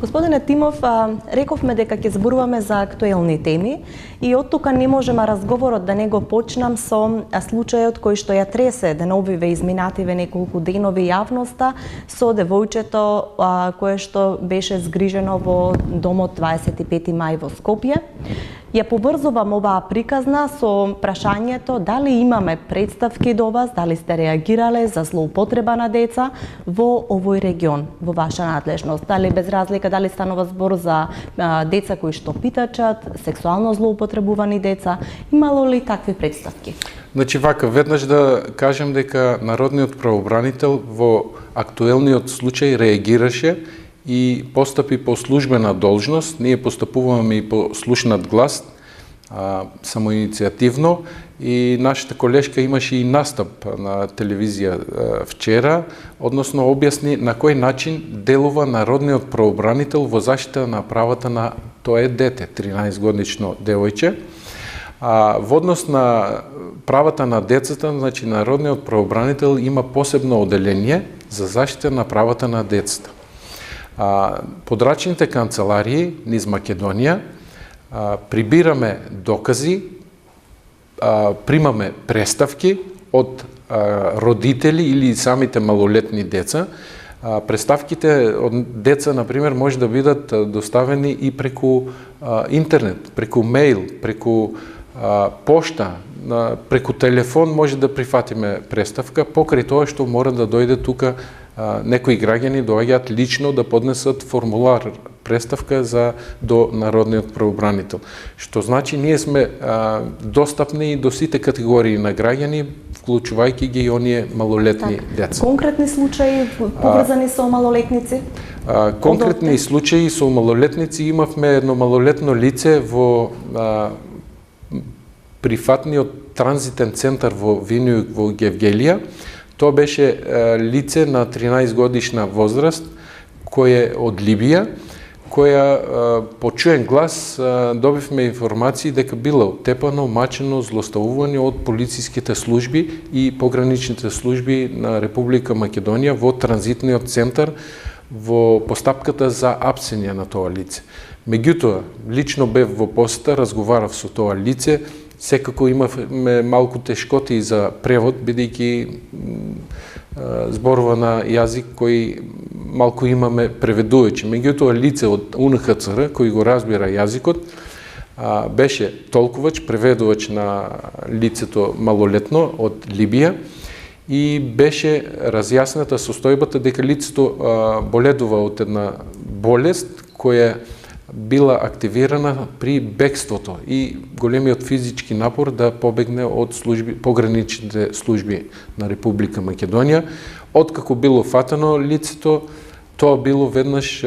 Господине Тимов, рековме дека ќе зборуваме за актуелни теми и од тука не можеме разговорот да не го почнам со случајот кој што ја тресе деновиве изминативе неколку денови јавноста со девојчето кое што беше згрижено во домот 25 мај во Скопје. Ја поврзувам оваа приказна со прашањето дали имаме представки до вас, дали сте реагирале за злоупотреба на деца во овој регион, во ваша надлежност. Дали без разлика дали станува збор за деца кои што питачат, сексуално злоупотребувани деца, имало ли такви представки? Значи вака, веднаш да кажем дека народниот правобранител во актуелниот случај реагираше и постапи по службена должност. Ние постапуваме и по слушнат глас, самоиницијативно, и нашата колешка имаше и настап на телевизија вчера, односно објасни на кој начин делува народниот правобранител во заштита на правата на тоа дете, 13-годишно девојче. Во однос на правата на децата, значи народниот правобранител има посебно оделение за заштита на правата на децата. Подрачните канцеларии низ Македонија прибираме докази, примаме преставки од родители или самите малолетни деца. Преставките од деца, например, може да бидат доставени и преку интернет, преку мејл, преку пошта, преку телефон може да прифатиме преставка, покрај тоа што мора да дојде тука некои граѓани доаѓаат лично да поднесат формулар преставка до народниот правобранител. Што значи ние сме достапни до сите категории на граѓани, вклучувајќи ги и оние малолетни деца. Конкретни случаи поврзани со малолетници? Конкретни случаи со малолетници имавме едно малолетно лице во прифатниот транзитен центар во Винјук во Гевгелија. Тоа беше лице на 13 годишна возраст, која е од Либија, која по чуен глас добивме информации дека било тепано, мачено, злоставувано од полициските служби и пограничните служби на Република Македонија во транзитниот центар во постапката за апсење на тоа лице. Меѓутоа, лично бев во посета, разговарав со тоа лице. Секако имавме малку тешкоти за превод, бидејќи зборува на јазик кој малку имаме преведувачи. Меѓутоа, лице од УНХЦР, кој го разбира јазикот, беше толкувач, преведувач на лицето малолетно од Либија и беше разјасната состојбата дека лицето боледува од една болест која била активирана при бегството и големиот физички напор да побегне од пограничните служби на Република Македонија. Откако било фатено лицето, тоа било веднаш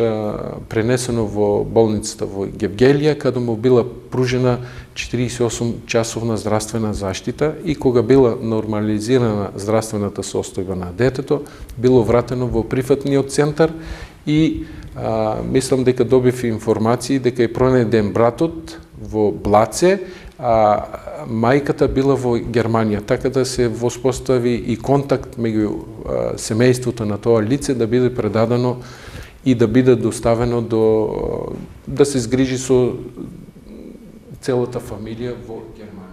пренесено во болницата во Гевгелија, каде му била пружена 48-часовна здравствена заштита и кога била нормализирана здравствената состојба на детето, било вратено во прифатниот центар и мислам дека добив информации дека е пронајден братот во Блаце, а мајката била во Германија, така да се воспостави и контакт меѓу семејството на тоа лице да биде предадено и да биде доставено да се згрижи со целата фамилија во Германија.